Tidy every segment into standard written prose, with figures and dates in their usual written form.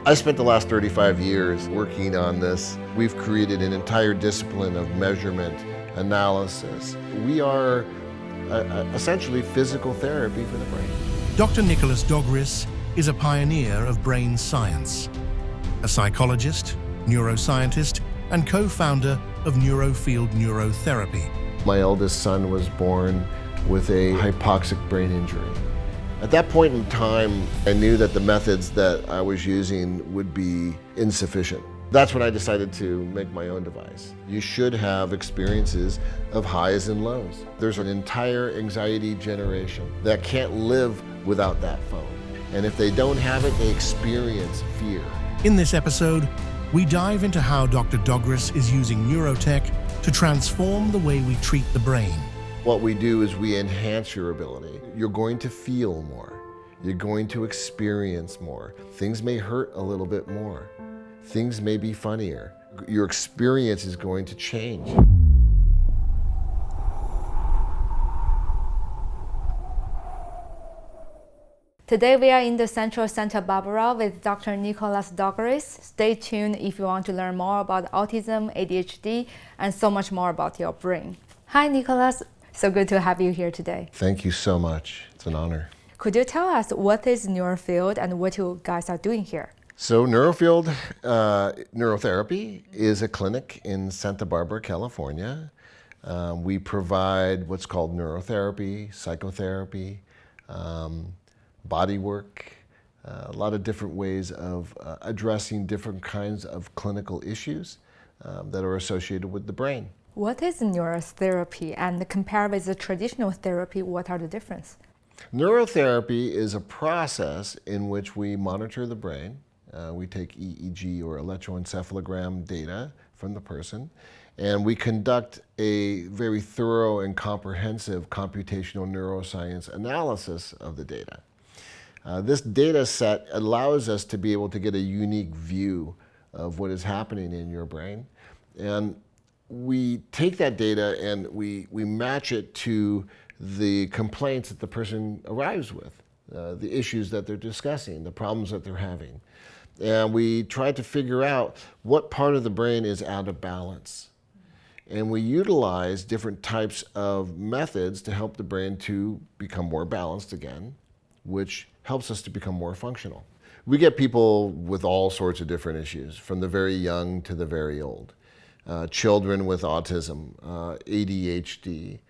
I spent the last 35 years working on this. We've created an entire discipline of measurement, analysis. We are essentially physical therapy for the brain. Dr. Nicholas Dogris is a pioneer of brain science, a psychologist, neuroscientist, and co-founder of NeuroField Neurotherapy. My eldest son was born with a hypoxic brain injury. At that point in time, I knew that the methods that I was using would be insufficient. That's when I decided to make my own device. You should have experiences of highs and lows. There's an entire anxiety generation that can't live without that phone. And if they don't have it, they experience fear. In this episode, we dive into how Dr. Dogris is using neurotech to transform the way we treat the brain. What we do is we enhance your ability. You're going to feel more. You're going to experience more. Things may hurt a little bit more. Things may be funnier. Your experience is going to change. Today we are in the Central Santa Barbara with Dr. Nicholas Dogris. Stay tuned if you want to learn more about autism, ADHD, and so much more about your brain. Hi, Nicholas. So good to have you here today. Thank you so much. It's an honor. Could you tell us what is NeuroField and what you guys are doing here? So NeuroField Neurotherapy is a clinic in Santa Barbara, California. We provide what's called neurotherapy, psychotherapy, body work, a lot of different ways of addressing different kinds of clinical issues that are associated with the brain. What is neurotherapy, and compared with the traditional therapy, what are the differences? Neurotherapy is a process in which we monitor the brain. We take EEG or electroencephalogram data from the person, and we conduct a very thorough and comprehensive computational neuroscience analysis of the data. This data set allows us to be able to get a unique view of what is happening in your brain. And we take that data and we match it to the complaints that the person arrives with, the issues that they're discussing, the problems that they're having. And we try to figure out what part of the brain is out of balance. And we utilize different types of methods to help the brain to become more balanced again, which helps us to become more functional. We get people with all sorts of different issues, from the very young to the very old. Children with autism, ADHD,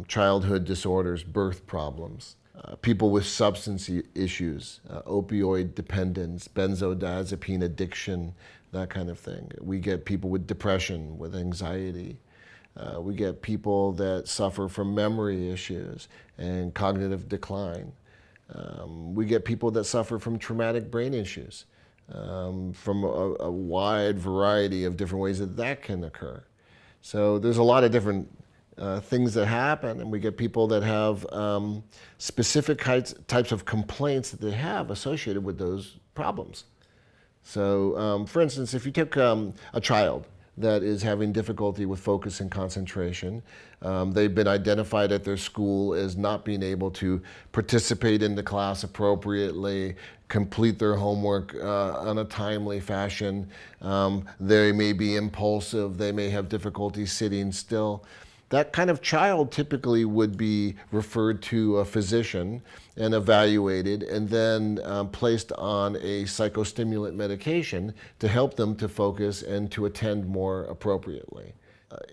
childhood disorders, birth problems, people with substance issues, opioid dependence, benzodiazepine addiction, that kind of thing. We get people with depression, with anxiety. We get people that suffer from memory issues and cognitive decline. We get people that suffer from traumatic brain issues. From a wide variety of different ways that can occur. So there's a lot of different things that happen, and we get people that have specific types of complaints that they have associated with those problems. So for instance, if you took a child that is having difficulty with focus and concentration. They've been identified at their school as not being able to participate in the class appropriately, complete their homework on a timely fashion. They may be impulsive, they may have difficulty sitting still. That kind of child typically would be referred to a physician and evaluated and then placed on a psychostimulant medication to help them to focus and to attend more appropriately.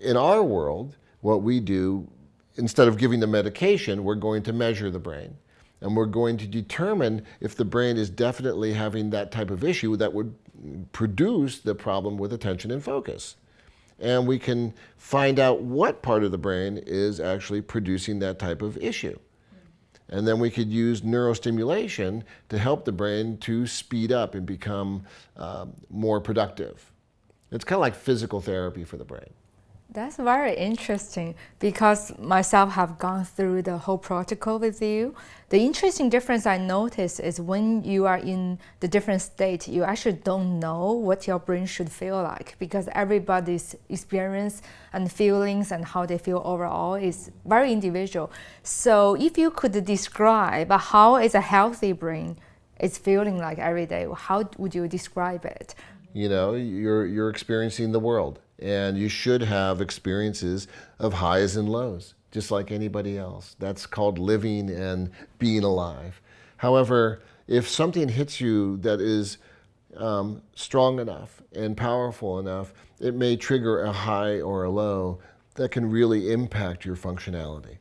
In our world, what we do, instead of giving the medication, we're going to measure the brain. And we're going to determine if the brain is definitely having that type of issue that would produce the problem with attention and focus. And we can find out what part of the brain is actually producing that type of issue. And then we could use neurostimulation to help the brain to speed up and become more productive. It's kind of like physical therapy for the brain. That's very interesting because myself have gone through the whole protocol with you. The interesting difference I noticed is when you are in the different state, you actually don't know what your brain should feel like because everybody's experience and feelings and how they feel overall is very individual. So if you could describe how is a healthy brain it's feeling like every day. How would you describe it? You know, you're experiencing the world, and you should have experiences of highs and lows, just like anybody else. That's called living and being alive. However, if something hits you that is strong enough and powerful enough, it may trigger a high or a low that can really impact your functionality.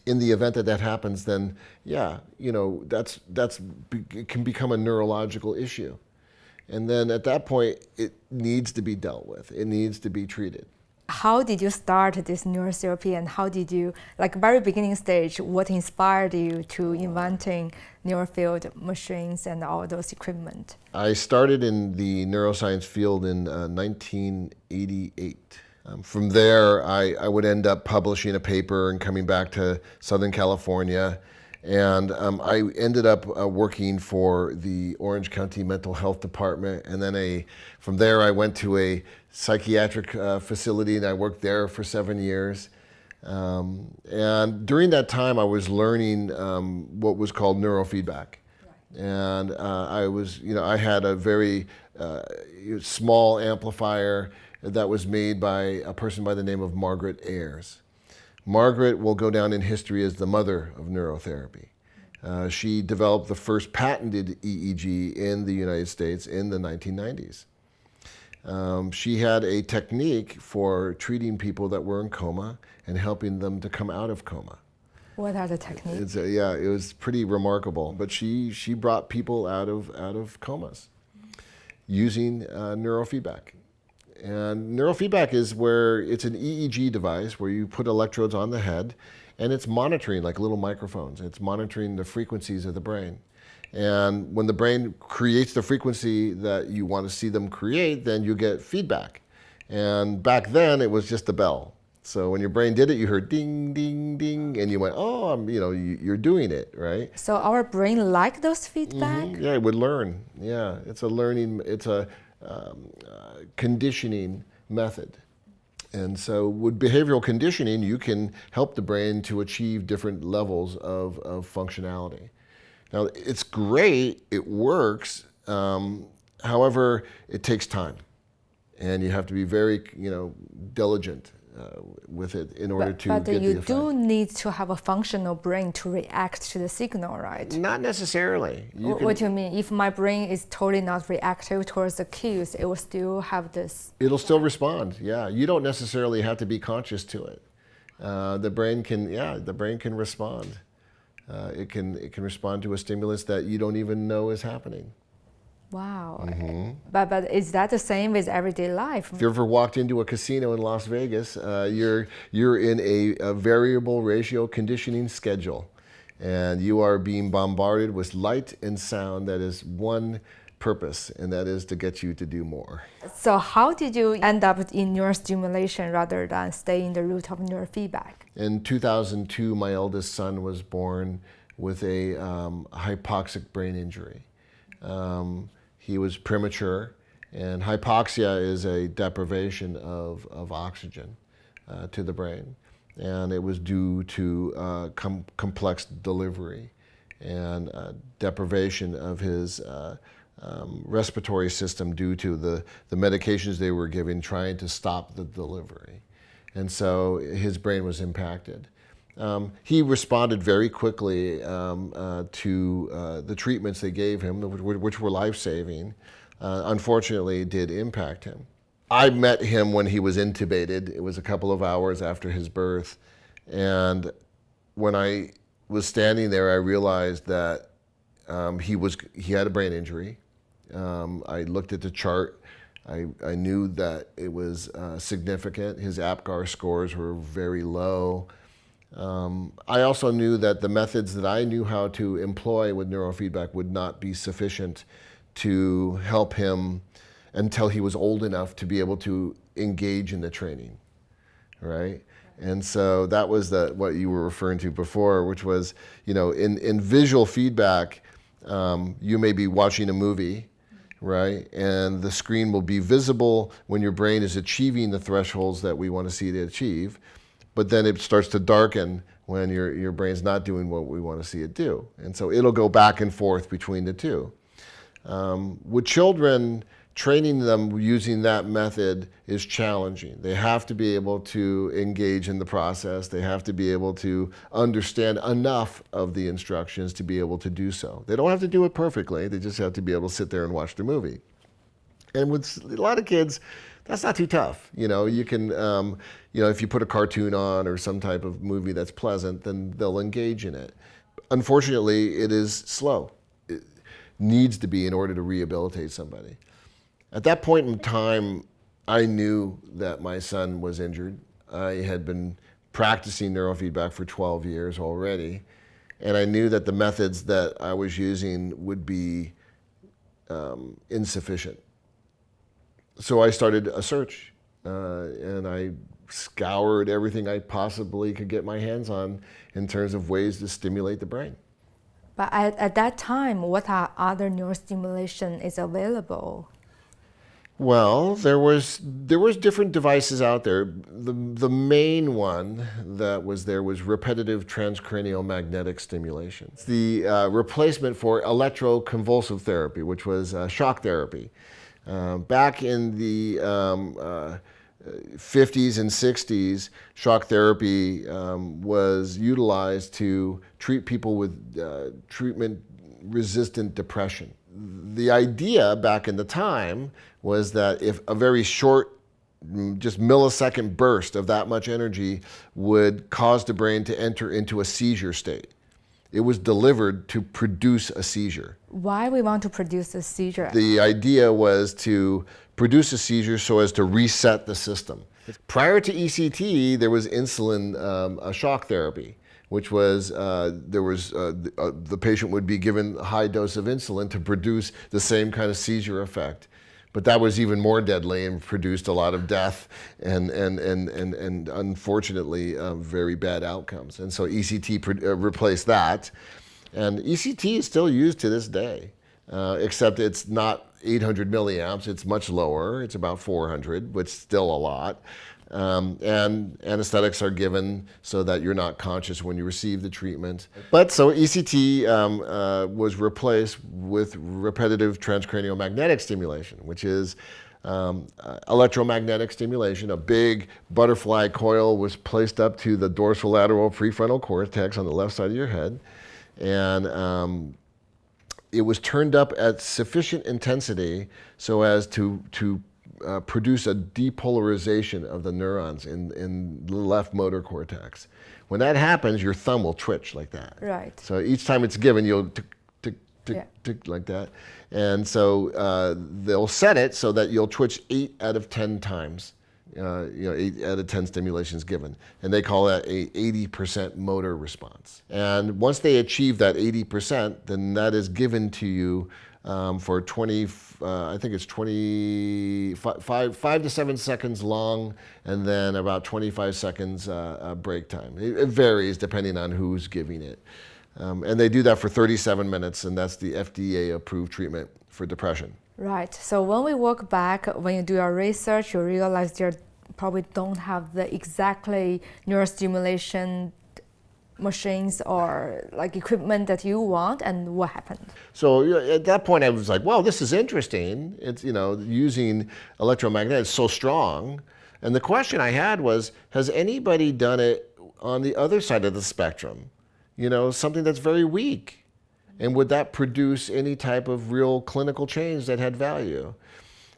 In the event that that happens, then yeah, you know, it can become a neurological issue. And then at that point, it needs to be dealt with. It needs to be treated. How did you start this neurotherapy, and how did you, like very beginning stage, what inspired you to inventing NeuroField machines and all those equipment? I started in the neuroscience field in 1988. From there, I would end up publishing a paper and coming back to Southern California. And I ended up working for the Orange County Mental Health Department. And then from there, I went to a psychiatric facility, and I worked there for 7 years. And during that time, I was learning what was called Neurofeedback. And I had a very small amplifier that was made by a person by the name of Margaret Ayers. Margaret will go down in history as the mother of neurotherapy. She developed the first patented EEG in the United States in the 1990s. She had a technique for treating people that were in coma and helping them to come out of coma. What are the techniques? It was pretty remarkable. But she brought people out of comas using neurofeedback. And neurofeedback is where it's an EEG device where you put electrodes on the head, and it's monitoring like little microphones. It's monitoring the frequencies of the brain. And when the brain creates the frequency that you want to see them create, then you get feedback. And back then, it was just a bell. So when your brain did it, you heard ding, ding, ding, and you went, oh, you're doing it, right? So our brain like those feedback? Mm-hmm. Yeah, it would learn. Yeah, it's a conditioning method. And so with behavioral conditioning, you can help the brain to achieve different levels of functionality. Now, it's great, it works, however, it takes time. And you have to be very, diligent with it in order to get the effect. But you do need to have a functional brain to react to the signal, right? Not necessarily. What do you mean? If my brain is totally not reactive towards the cues, it will still have this... It'll still respond, yeah. You don't necessarily have to be conscious to it. The brain can respond. It can respond to a stimulus that you don't even know is happening. Wow. Mm-hmm. But is that the same with everyday life? If you ever walked into a casino in Las Vegas, you're in a variable ratio conditioning schedule, and you are being bombarded with light and sound that is one purpose, and that is to get you to do more. So how did you end up in neurostimulation rather than stay in the route of neurofeedback? In 2002, my eldest son was born with a hypoxic brain injury. He was premature, and hypoxia is a deprivation of oxygen to the brain. And it was due to complex delivery and deprivation of his respiratory system due to the medications they were giving trying to stop the delivery. And so his brain was impacted. He responded very quickly to the treatments they gave him, which were life-saving. Unfortunately, it did impact him. I met him when he was intubated. It was a couple of hours after his birth. And when I was standing there, I realized that he had a brain injury. I looked at the chart. I knew that it was significant. His APGAR scores were very low. I also knew that the methods that I knew how to employ with neurofeedback would not be sufficient to help him until he was old enough to be able to engage in the training, right? And so that was what you were referring to before, which was, in visual feedback, you may be watching a movie, right? And the screen will be visible when your brain is achieving the thresholds that we want to see it achieve. but then it starts to darken when your brain's not doing what we want to see it do. And so it'll go back and forth between the two. With children, training them using that method is challenging. They have to be able to engage in the process. They have to be able to understand enough of the instructions to be able to do so. They don't have to do it perfectly. They just have to be able to sit there and watch the movie. And with a lot of kids, that's not too tough. You can, if you put a cartoon on or some type of movie that's pleasant, then they'll engage in it. Unfortunately, it is slow. It needs to be in order to rehabilitate somebody. At that point in time, I knew that my son was injured. I had been practicing neurofeedback for 12 years already, and I knew that the methods that I was using would be insufficient. So I started a search, and I scoured everything I possibly could get my hands on in terms of ways to stimulate the brain. But at that time, what are other neurostimulation is available? Well, there was different devices out there. The main one that was there was repetitive transcranial magnetic stimulation. It's the replacement for electroconvulsive therapy, which was shock therapy. Back in the 50s and 60s, shock therapy was utilized to treat people with treatment-resistant depression. The idea back in the time was that if a very short, just millisecond burst of that much energy would cause the brain to enter into a seizure state. It was delivered to produce a seizure. Why we want to produce a seizure? The idea was to produce a seizure so as to reset the system. Prior to ECT, there was insulin shock therapy, which was the patient would be given a high dose of insulin to produce the same kind of seizure effect. But that was even more deadly and produced a lot of death and unfortunately very bad outcomes. And so ECT replaced that. And ECT is still used to this day, except it's not 800 milliamps, it's much lower. It's about 400, which is still a lot. And anesthetics are given so that you're not conscious when you receive the treatment. But so ECT was replaced with repetitive transcranial magnetic stimulation, which is electromagnetic stimulation. A big butterfly coil was placed up to the dorsolateral prefrontal cortex on the left side of your head. And it was turned up at sufficient intensity so as to produce a depolarization of the neurons in the left motor cortex. When that happens, your thumb will twitch like that. Right. So each time it's given, you'll tick, tick, tick, tick like that. And so they'll set it so that you'll twitch 8 out of 10 times. 8 out of 10 stimulations given. And they call that a 80% motor response. And once they achieve that 80%, then that is given to you for 5 to 7 seconds long, and then about 25 seconds break time. It varies depending on who's giving it. And they do that for 37 minutes, and that's the FDA-approved treatment for depression. Right. So when we work back, when you do your research, you realize you probably don't have the exactly neurostimulation machines or like equipment that you want, and what happened? So at that point I was like, well, this is interesting. It's, using electromagnetic is so strong. And the question I had was, has anybody done it on the other side of the spectrum? Something that's very weak. And would that produce any type of real clinical change that had value?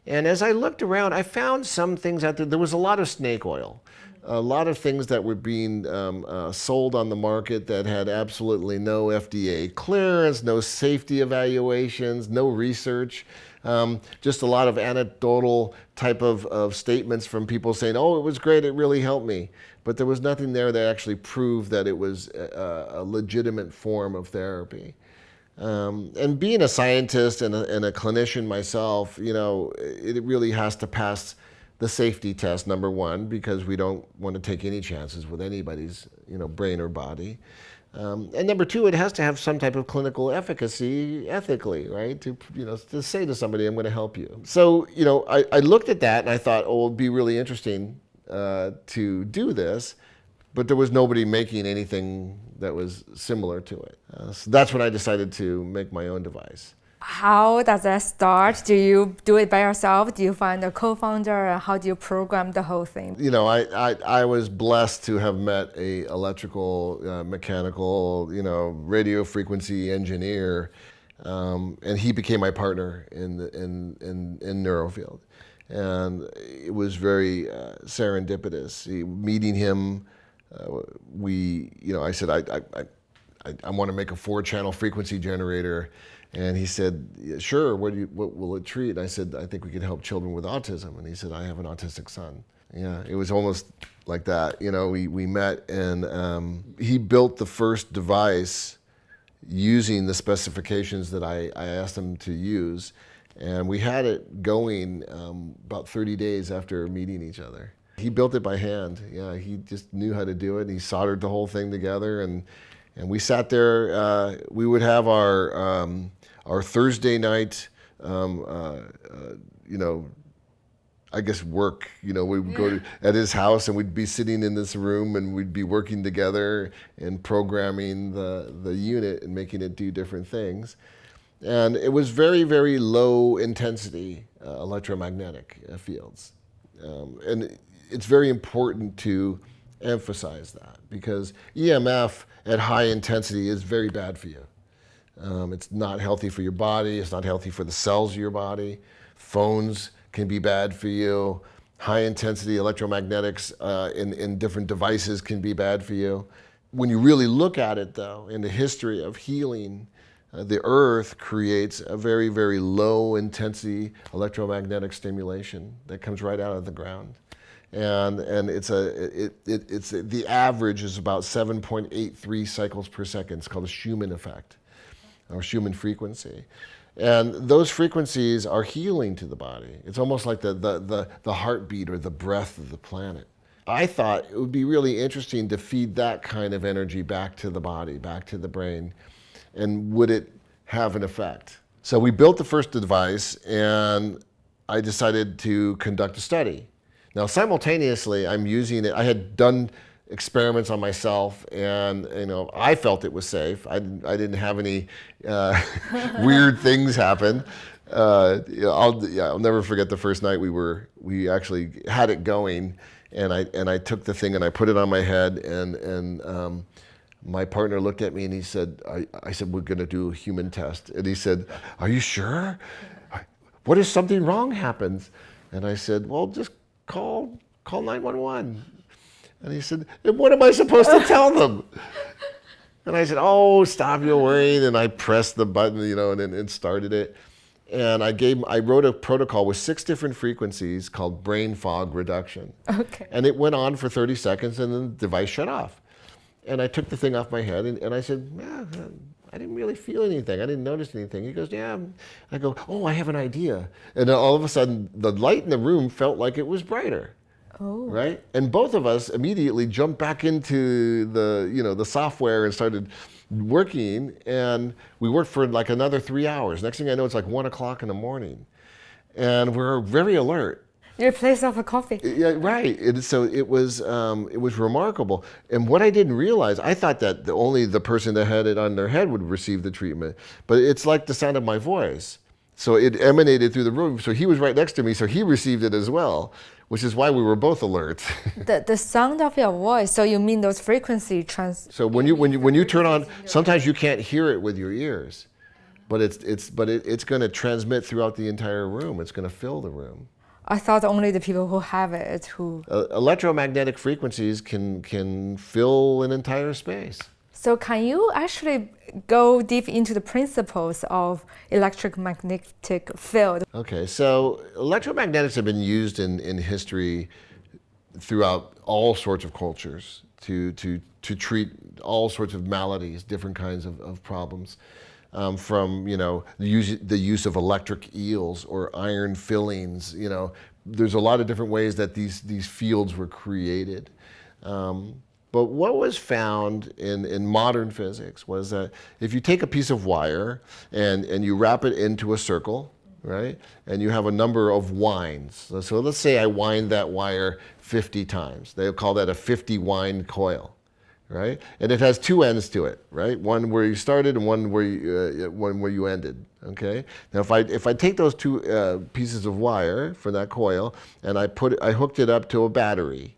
And as I looked around, I found some things out there. There was a lot of snake oil. A lot of things that were being sold on the market that had absolutely no FDA clearance, no safety evaluations, no research, just a lot of anecdotal type of statements from people saying, oh, it was great, it really helped me. But there was nothing there that actually proved that it was a legitimate form of therapy. And being a scientist and a clinician myself, it really has to pass the safety test, number one, because we don't want to take any chances with anybody's, brain or body. And number two, it has to have some type of clinical efficacy ethically, right? To say to somebody, I'm going to help you. So, I looked at that and I thought, oh, it would be really interesting to do this. but there was nobody making anything that was similar to it. So that's when I decided to make my own device. How does that start? Do you do it by yourself? Do you find a co-founder? How do you program the whole thing? You know, I was blessed to have met a electrical, mechanical, radio frequency engineer, and he became my partner in NeuroField. And it was very serendipitous. Meeting him, I said, I want to make a 4-channel frequency generator. And he said, yeah, sure, what will it treat? And I said, I think we can help children with autism. And he said, I have an autistic son. Yeah, it was almost like that. We met, and he built the first device using the specifications that I asked him to use. And we had it going about 30 days after meeting each other. He built it by hand. Yeah, he just knew how to do it. He soldered the whole thing together, and we sat there. We would have our Thursday night, I guess work. We would go at his house, and we'd be sitting in this room, and we'd be working together and programming the unit and making it do different things. And it was very, very low intensity electromagnetic fields. And it's very important to emphasize that, because EMF at high intensity is very bad for you. It's not healthy for your body. It's not healthy for the cells of your body. Phones can be bad for you. High intensity electromagnetics in different devices can be bad for you. When you really look at it, though, in the history of healing, the Earth creates a very, very low intensity electromagnetic stimulation that comes right out of the ground. And the average is about 7.83 cycles per second. It's called the Schumann effect, or Schumann frequency. And those frequencies are healing to the body. It's almost like the heartbeat or the breath of the planet. I thought it would be really interesting to feed that kind of energy back to the body, back to the brain, and would it have an effect? So we built the first device, and I decided to conduct a study. Now, simultaneously, I'm using it. I had done experiments on myself, and I felt it was safe. I didn't have any weird things happen. I'll never forget the first night we actually had it going, and I took the thing and I put it on my head, and my partner looked at me and he said, I said, we're going to do a human test. And he said, are you sure? What if something wrong happens? And I said, well, just call 911. And he said, and what am I supposed to tell them? And I said, oh, stop your worrying. And I pressed the button, and started it. And I wrote a protocol with 6 different frequencies called brain fog reduction. Okay. And it went on for 30 seconds, and then the device shut off. And I took the thing off my head, and I said, yeah, I didn't really feel anything. I didn't notice anything. He goes, yeah. I go, oh, I have an idea. And then all of a sudden, the light in the room felt like it was brighter. Oh. Right? And both of us immediately jumped back into the software and started working. And we worked for like another 3 hours. Next thing I know, it's like 1 o'clock in the morning. And we're very alert. You replaced off a coffee. Yeah, right. So it was remarkable. And what I didn't realize, I thought that only the person that had it on their head would receive the treatment. But it's like the sound of my voice. So it emanated through the room. So he was right next to me, so he received it as well, which is why we were both alert. The sound of your voice. So you mean those frequency So when you turn on, sometimes you can't hear it with your ears, but it's going to transmit throughout the entire room. It's going to fill the room. I thought only the people who have it who... Electromagnetic frequencies can fill an entire space. So can you actually go deep into the principles of electromagnetic field? Okay, so electromagnetics have been used in history throughout all sorts of cultures to treat all sorts of maladies, different kinds of problems. From the use of electric eels or iron fillings. There's a lot of different ways that these fields were created. But what was found in modern physics was that if you take a piece of wire and you wrap it into a circle, right, and you have a number of winds. So let's say I wind that wire 50 times. They'll call that a 50 wind coil. right? And it has two ends to it, right? One where you started and one where you ended. Okay. Now, if I take those two pieces of wire for that coil and I hooked it up to a battery,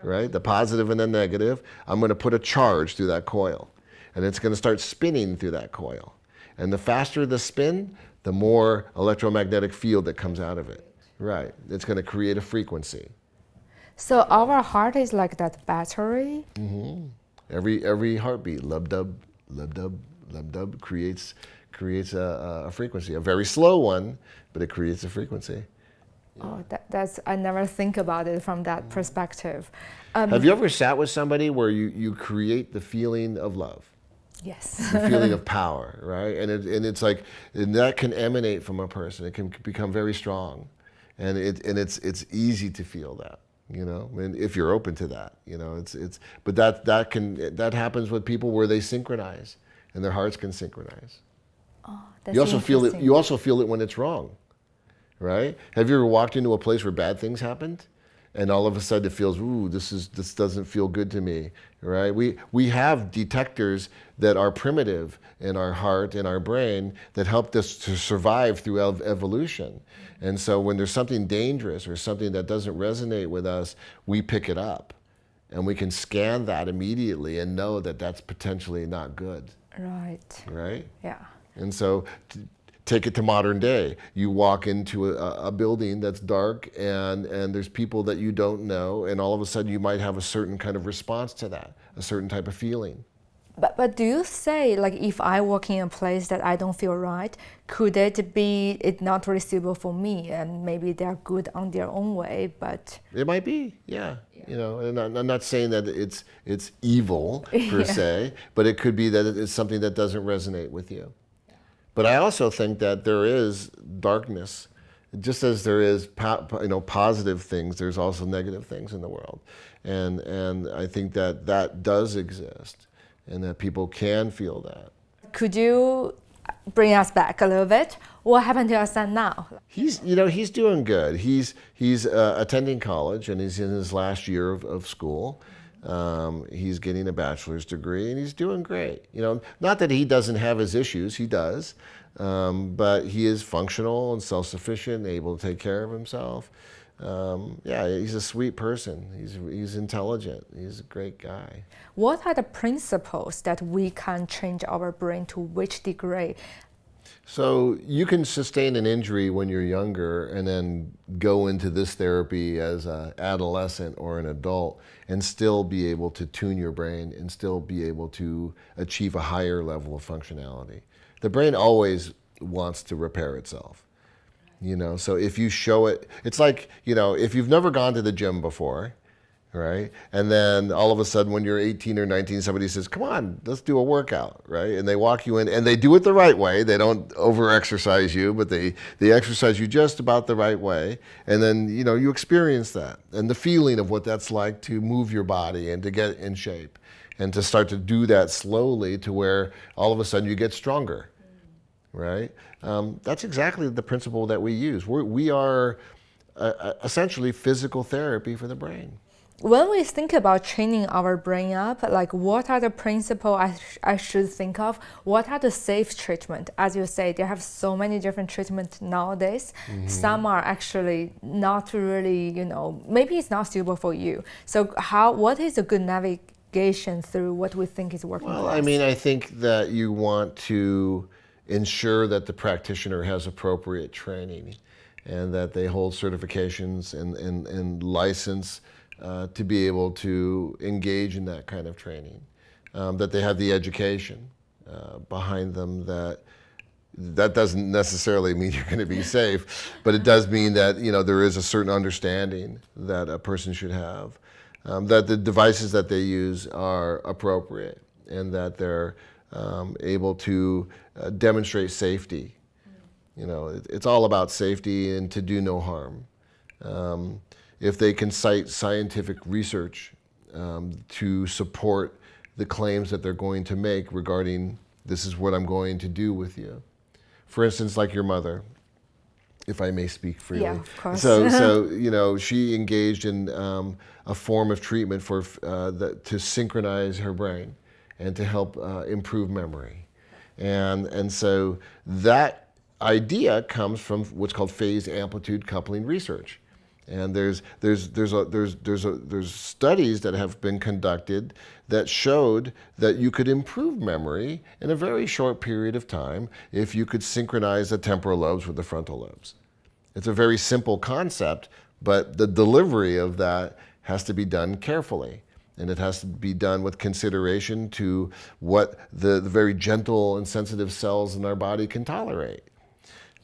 right? The positive and the negative. I'm going to put a charge through that coil, and it's going to start spinning through that coil. And the faster the spin, the more electromagnetic field that comes out of it. Right. It's going to create a frequency. So our heart is like that battery? Mm-hmm. Every heartbeat, lub-dub, lub-dub, lub-dub, creates a frequency. A very slow one, but it creates a frequency. Oh, that's I never think about it from that perspective. Have you ever sat with somebody where you create the feeling of love? Yes. The feeling of power, right? And it's like, and that can emanate from a person. It can become very strong, and it's easy to feel that, you know, and if you're open to that, you know, but that happens with people where they synchronize, and their hearts can synchronize. Oh, that's you also feel it. interesting. You also feel it when it's wrong, right? Have you ever walked into a place where bad things happened, and all of a sudden it feels, ooh, this doesn't feel good to me, right? We have detectors that are primitive in our heart, in our brain, that helped us to survive through evolution. And so when there's something dangerous or something that doesn't resonate with us, we pick it up, and we can scan that immediately and know that that's potentially not good. Right. Right? Yeah. And so take it to modern day. You walk into a building that's dark, and there's people that you don't know, and all of a sudden you might have a certain kind of response to that, a certain type of feeling. But do you say, like, if I walk in a place that I don't feel right, could it be it not really suitable for me, and maybe they're good on their own way, but... It might be, yeah. You know, and I'm not saying that it's evil per se, but it could be that it's something that doesn't resonate with you. But I also think that there is darkness, just as there is positive things. There's also negative things in the world, and I think that does exist, and that people can feel that. Could you bring us back a little bit? What happened to your son now? He's doing good. He's attending college, and he's in his last year of school. He's getting a bachelor's degree, and he's doing great. You know, not that he doesn't have his issues, he does, but he is functional and self-sufficient, able to take care of himself. Yeah, he's a sweet person. He's intelligent. He's a great guy. What are the principles that we can change our brain to which degree? So you can sustain an injury when you're younger and then go into this therapy as an adolescent or an adult and still be able to tune your brain and still be able to achieve a higher level of functionality. The brain always wants to repair itself. You know, so if you show it, it's like, you know, if you've never gone to the gym before, right? And then all of a sudden when you're 18 or 19, somebody says, come on, let's do a workout, right? And they walk you in, and they do it the right way. They don't over-exercise you, but they exercise you just about the right way. And then, you know, you experience that and the feeling of what that's like to move your body and to get in shape and to start to do that slowly to where all of a sudden you get stronger, right? That's exactly the principle that we use. We are essentially physical therapy for the brain. When we think about training our brain up, like, what are the principles I should think of? What are the safe treatment? As you say, there have so many different treatments nowadays. Mm-hmm. Some are actually not really, you know, maybe it's not suitable for you. So what is a good navigation through what we think is working? Well, for us? I mean, I think that you want to ensure that the practitioner has appropriate training and that they hold certifications and license to be able to engage in that kind of training, that they have the education behind them. That doesn't necessarily mean you're going to be safe, but it does mean that, you know, there is a certain understanding that a person should have, that the devices that they use are appropriate, and that they're able to demonstrate safety. You know, it's all about safety and to do no harm. If they can cite scientific research to support the claims that they're going to make regarding this is what I'm going to do with you. For instance, like your mother. if I may speak freely. Yeah, of course. So she engaged in a form of treatment to synchronize her brain and to help improve memory. And so that idea comes from what's called phase amplitude coupling research. And there's studies that have been conducted that showed that you could improve memory in a very short period of time if you could synchronize the temporal lobes with the frontal lobes. It's a very simple concept, but the delivery of that has to be done carefully. And it has to be done with consideration to what the very gentle and sensitive cells in our body can tolerate.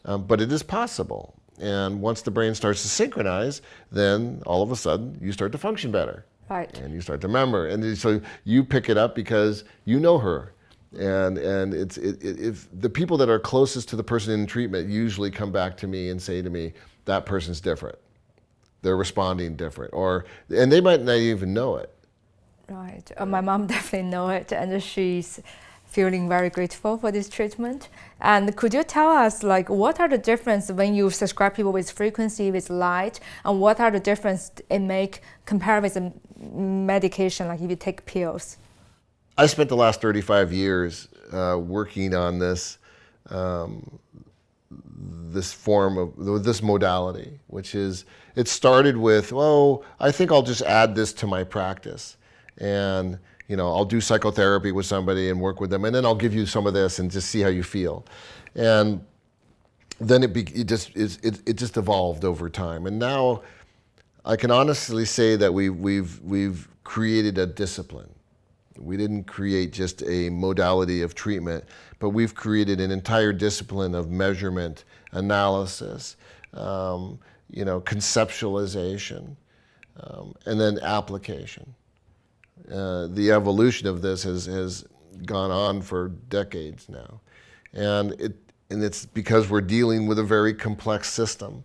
But it is possible. And once the brain starts to synchronize, then all of a sudden you start to function better. Right. And you start to remember. And so you pick it up because you know her. And if the people that are closest to the person in treatment usually come back to me and say to me, that person's different. They're responding different. And they might not even know it. Right. My mom definitely know it, and she's feeling very grateful for this treatment. And could you tell us, like, what are the difference when you subscribe people with frequency, with light, and what are the difference it make compared with the medication, like if you take pills? I spent the last 35 years working on this this modality, which is, it started with, I think I'll just add this to my practice. And I'll do psychotherapy with somebody and work with them, and then I'll give you some of this and just see how you feel. And then it just evolved over time. And now I can honestly say that we've created a discipline. We didn't create just a modality of treatment, but we've created an entire discipline of measurement, analysis, conceptualization, and then application. The evolution of this has gone on for decades now. And it's because we're dealing with a very complex system.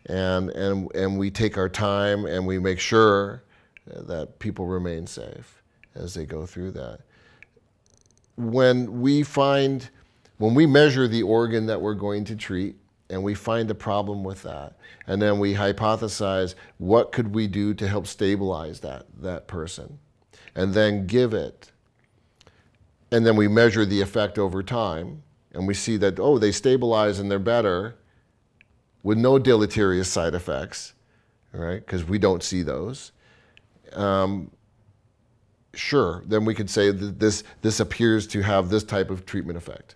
And we take our time and we make sure that people remain safe as they go through that. When we measure the organ that we're going to treat, and we find a problem with that, and then we hypothesize what could we do to help stabilize that person, and then give it. And then we measure the effect over time, and we see that, they stabilize and they're better with no deleterious side effects, right? Because we don't see those. Sure, then we could say that this appears to have this type of treatment effect.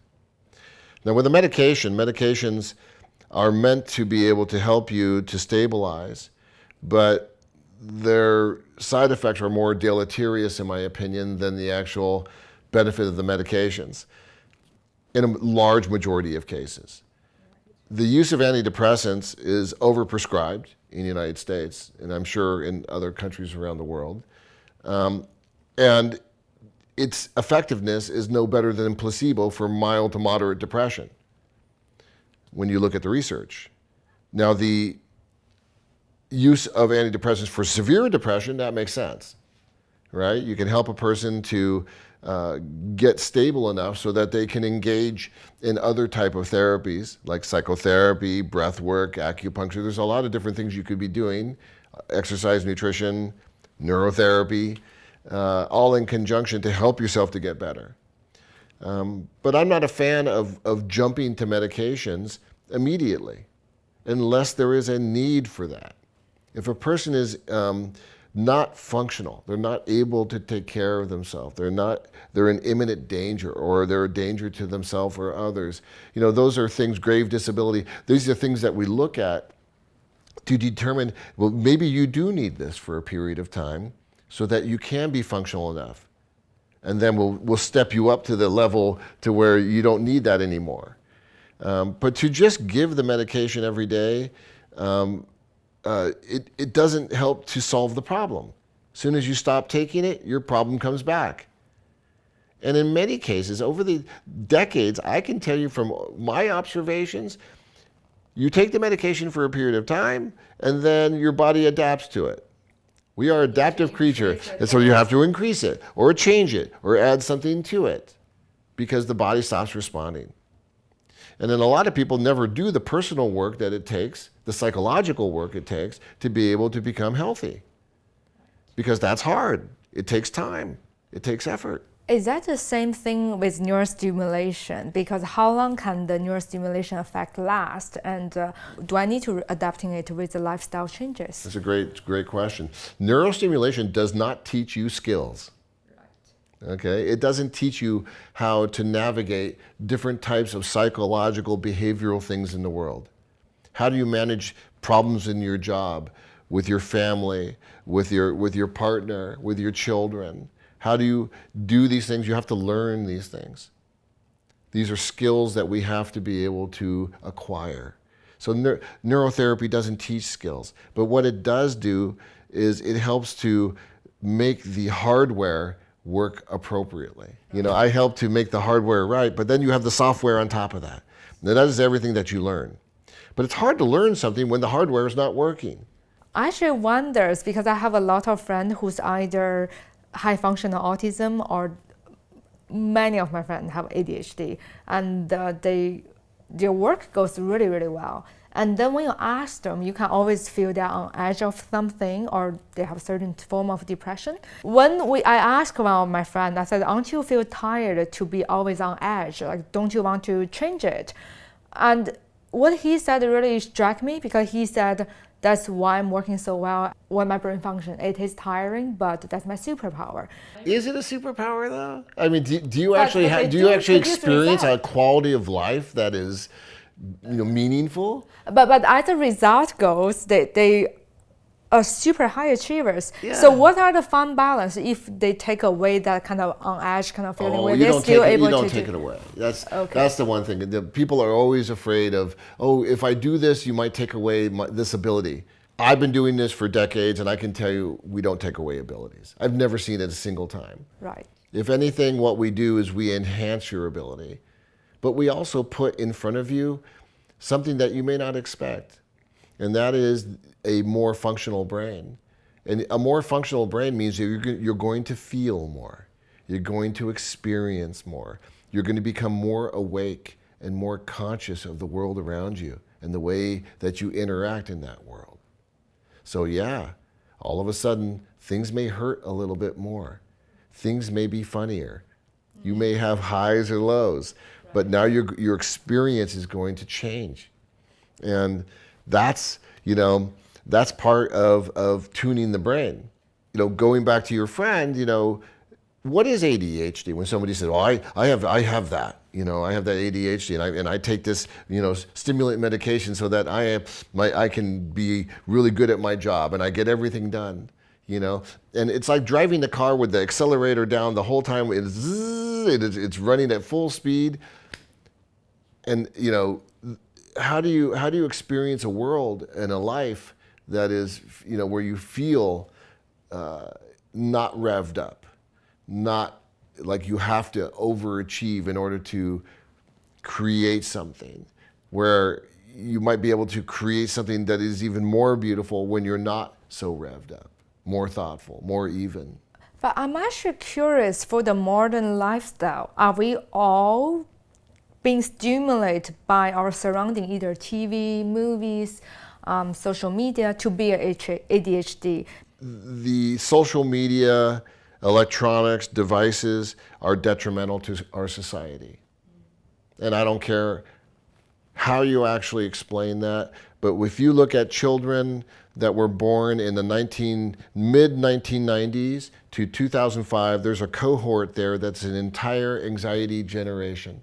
Now with a medications are meant to be able to help you to stabilize, but their side effects are more deleterious, in my opinion, than the actual benefit of the medications in a large majority of cases. The use of antidepressants is overprescribed in the United States, and I'm sure in other countries around the world. And its effectiveness is no better than placebo for mild to moderate depression when you look at the research. Now, the use of antidepressants for severe depression, that makes sense, right? You can help a person to get stable enough so that they can engage in other type of therapies like psychotherapy, breath work, acupuncture. There's a lot of different things you could be doing, exercise, nutrition, neurotherapy, all in conjunction to help yourself to get better. But I'm not a fan of jumping to medications immediately unless there is a need for that. If a person is not functional, they're not able to take care of themselves, they're in imminent danger, or they're a danger to themselves or others. Those are things, grave disability. These are things that we look at to determine, well, maybe you do need this for a period of time so that you can be functional enough. And then we'll step you up to the level to where you don't need that anymore. But to just give the medication every day, it doesn't help to solve the problem. As soon as you stop taking it, your problem comes back. And in many cases, over the decades, I can tell you from my observations, you take the medication for a period of time, and then your body adapts to it. We are adaptive creature, and so you have to increase it, or change it, or add something to it, because the body stops responding. And then a lot of people never do the personal work that it takes, the psychological work it takes to be able to become healthy. Because that's hard. It takes time. It takes effort. Is that the same thing with neurostimulation? Because how long can the neurostimulation effect last? And do I need to adapting it with the lifestyle changes? That's a great question. Neurostimulation does not teach you skills. Okay, it doesn't teach you how to navigate different types of psychological, behavioral things in the world. How do you manage problems in your job, with your family, with your partner, with your children? How do you do these things? You have to learn these things. These are skills that we have to be able to acquire. So neurotherapy doesn't teach skills, but what it does do is it helps to make the hardware work appropriately. You know, I help to make the hardware right, but then you have the software on top of that. Now, that is everything that you learn. But it's hard to learn something when the hardware is not working. I actually wonders because I have a lot of friends who's either high functional autism or many of my friends have ADHD, and their work goes really, really well. And then when you ask them, you can always feel they're on edge of something or they have a certain form of depression. I asked one of my friends, I said, aren't you feel tired to be always on edge? Like, don't you want to change it? And what he said really struck me because he said, that's why I'm working so well when my brain function. It is tiring, but that's my superpower. Is it a superpower though? I mean, do you actually experience a quality of life that is, meaningful? But as the result goes, they are super high achievers. Yeah. So what are the fun balance if they take away that kind of on edge kind of feeling where they're still able to You don't take it away. That's the one thing. The people are always afraid of, if I do this, you might take away this ability. I've been doing this for decades, and I can tell you we don't take away abilities. I've never seen it a single time. Right. If anything, what we do is we enhance your ability. But we also put in front of you something that you may not expect, and that is a more functional brain. And a more functional brain means that you're going to feel more. You're going to experience more. You're going to become more awake and more conscious of the world around you and the way that you interact in that world. So yeah, all of a sudden, things may hurt a little bit more. Things may be funnier. You may have highs or lows, but now your experience is going to change. And that's part of tuning the brain. Going back to your friend, what is ADHD? When somebody says, I have that, I have that ADHD, and I take this, stimulant medication so that I can be really good at my job and I get everything done. And it's like driving the car with the accelerator down the whole time. It's running at full speed. And how do you experience a world and a life that is where you feel not revved up, not like you have to overachieve in order to create something, where you might be able to create something that is even more beautiful when you're not so revved up, more thoughtful, more even. But I'm actually curious, for the modern lifestyle, are we all being stimulated by our surrounding, either TV, movies, social media, to be ADHD? The social media, electronics, devices are detrimental to our society. And I don't care how you actually explain that, but if you look at children that were born in the mid-1990s to 2005, there's a cohort there that's an entire anxiety generation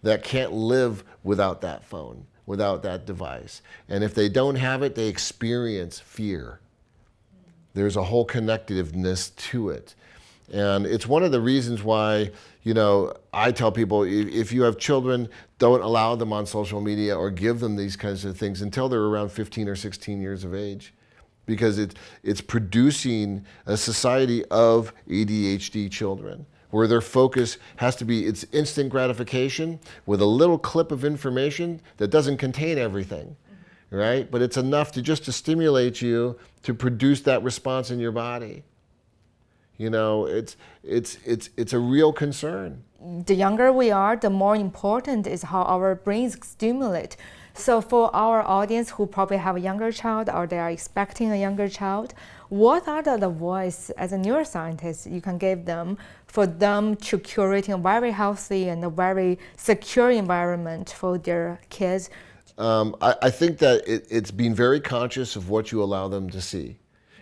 that can't live without that phone, without that device. And if they don't have it, they experience fear. There's a whole connectiveness to it. And it's one of the reasons why, I tell people, if you have children, don't allow them on social media or give them these kinds of things until they're around 15 or 16 years of age. Because it's producing a society of ADHD children, where their focus has to be, it's instant gratification with a little clip of information that doesn't contain everything, right? But it's enough to stimulate you to produce that response in your body. You know, it's a real concern. The younger we are, the more important is how our brains stimulate. So for our audience who probably have a younger child or they are expecting a younger child, what are the advice as a neuroscientist you can give them for them to curate a very healthy and a very secure environment for their kids? I think that it's being very conscious of what you allow them to see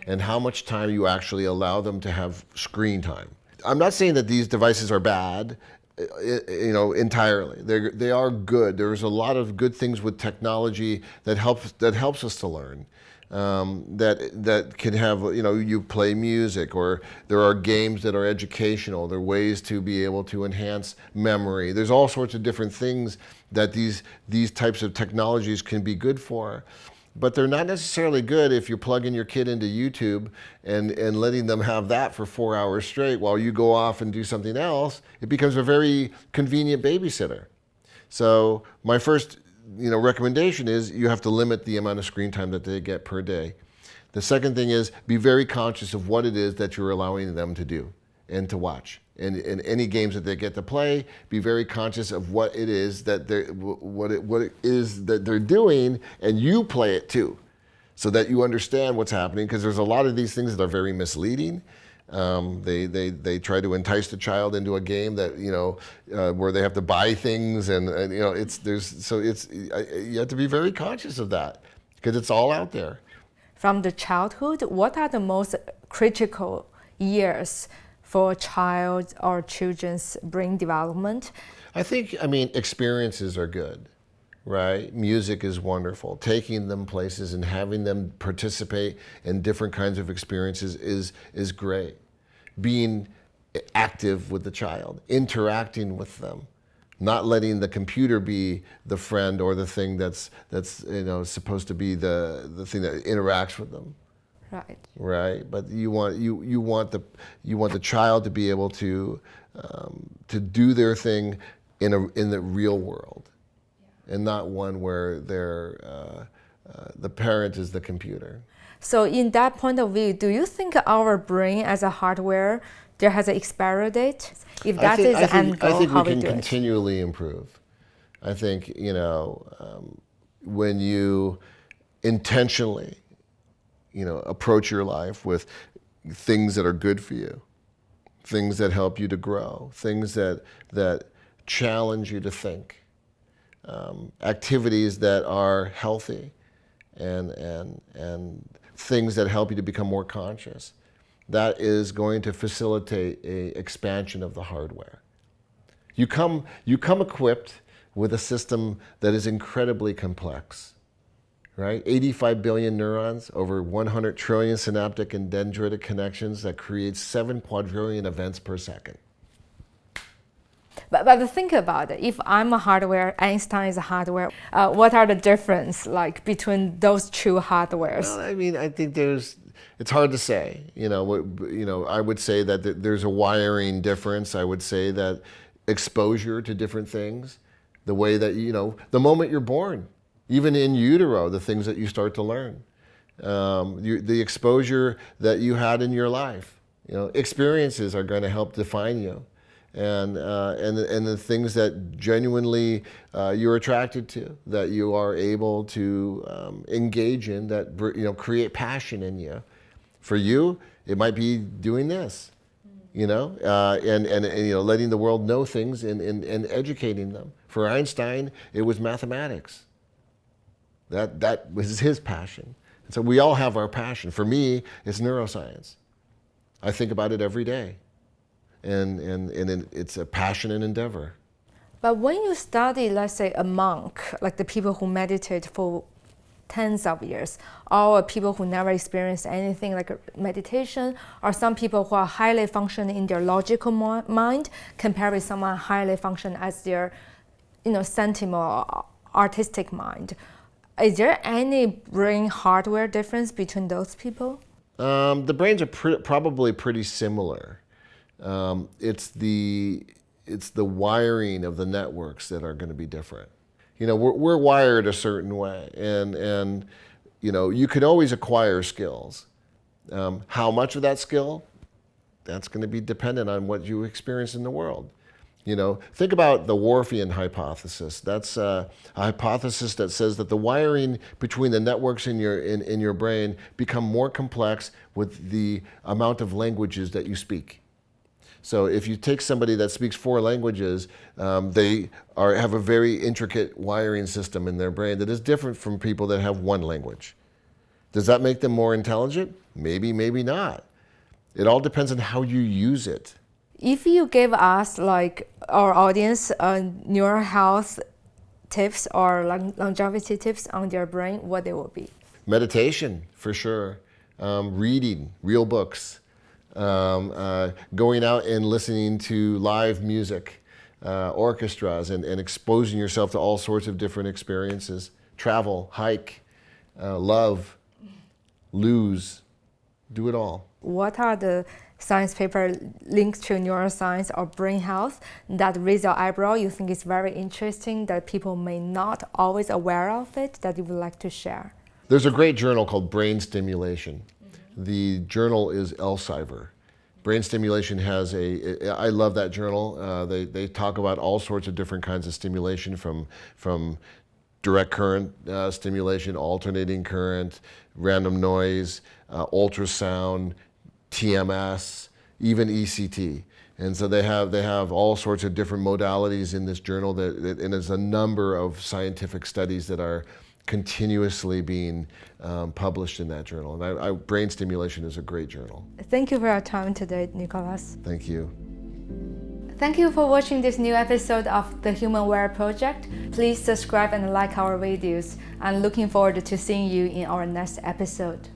and how much time you actually allow them to have screen time. I'm not saying that these devices are bad, you know, entirely. They are good. There's a lot of good things with technology that helps us to learn. That can have, you know, you play music, or there are games that are educational. There are ways to be able to enhance memory. There's all sorts of different things that these types of technologies can be good for. But they're not necessarily good if you're plugging your kid into YouTube and letting them have that for 4 hours straight while you go off and do something else. It becomes a very convenient babysitter. So my first, you know, recommendation is you have to limit the amount of screen time that they get per day. The second thing is be very conscious of what it is that you're allowing them to do and to watch. And any games that they get to play, be very conscious of what it is that they're doing, and you play it too, so that you understand what's happening. Because there's a lot of these things that are very misleading. They try to entice the child into a game that, you know, where they have to buy things, and you know, you have to be very conscious of that because it's all out there. From the childhood, what are the most critical years for a child or children's brain development? I mean, experiences are good, right? Music is wonderful. Taking them places and having them participate in different kinds of experiences is great. Being active with the child, interacting with them, not letting the computer be the friend or the thing that's you know, supposed to be the thing that interacts with them. Right. Right, but you want the child to be able to do their thing in the real world, and not one where the parent is the computer. So in that point of view, do you think our brain as a hardware there has an expiry date? If that is the end goal, I think how we can do it? continually improve. I think, you know, when you intentionally, you know, approach your life with things that are good for you, things that help you to grow, things that challenge you to think, activities that are healthy, and things that help you to become more conscious. That is going to facilitate an expansion of the hardware. You come equipped with a system that is incredibly complex. Right? 85 billion neurons, over 100 trillion synaptic and dendritic connections that create 7 quadrillion events per second. But think about it. If I'm a hardware, Einstein is a hardware. What are the difference like between those two hardwares? Well, I mean, I think it's hard to say. You know, I would say that there's a wiring difference. I would say that exposure to different things, the way that, you know, the moment you're born, even in utero, the things that you start to learn, the exposure that you had in your life, you know, experiences are going to help define you, and the things that genuinely you're attracted to, that you are able to engage in, that, you know, create passion in you. For you, it might be doing this, you know, and you know, letting the world know things and educating them. For Einstein, it was mathematics. That was his passion. And so we all have our passion. For me, it's neuroscience. I think about it every day. And it's a passion and endeavor. But when you study, let's say, a monk, like the people who meditate for tens of years, or people who never experienced anything like meditation, or some people who are highly functioning in their logical mind, compared with someone highly functioning as their, you know, sentiment or artistic mind. Is there any brain hardware difference between those people? The brains are probably pretty similar. It's the wiring of the networks that are going to be different. You know, we're wired a certain way, and you know, you can always acquire skills. How much of that skill? that's going to be dependent on what you experience in the world. You know, think about the Whorfian hypothesis. That's a hypothesis that says that the wiring between the networks in your brain become more complex with the amount of languages that you speak. So if you take somebody that speaks 4 languages, they have a very intricate wiring system in their brain that is different from people that have 1 language. Does that make them more intelligent? Maybe, maybe not. It all depends on how you use it. If you give us, like our audience, neural health tips or longevity tips on their brain, what they will be? Meditation, for sure. Reading real books. Going out and listening to live music, orchestras, and exposing yourself to all sorts of different experiences. Travel, hike, love, lose, do it all. What are the science papers linked to neuroscience or brain health that raise your eyebrow, you think is very interesting, that people may not always aware of it, that you would like to share? There's a great journal called Brain Stimulation. The journal is Elsevier. Brain Stimulation has I love that journal. They talk about all sorts of different kinds of stimulation, from direct current stimulation, alternating current, random noise, ultrasound, TMS, even ECT. And so they have all sorts of different modalities in this journal, and there's a number of scientific studies that are continuously being published in that journal. And Brain Stimulation is a great journal. Thank you for your time today, Nicholas. Thank you. Thank you for watching this new episode of the Human Wear Project. Please subscribe and like our videos. I'm looking forward to seeing you in our next episode.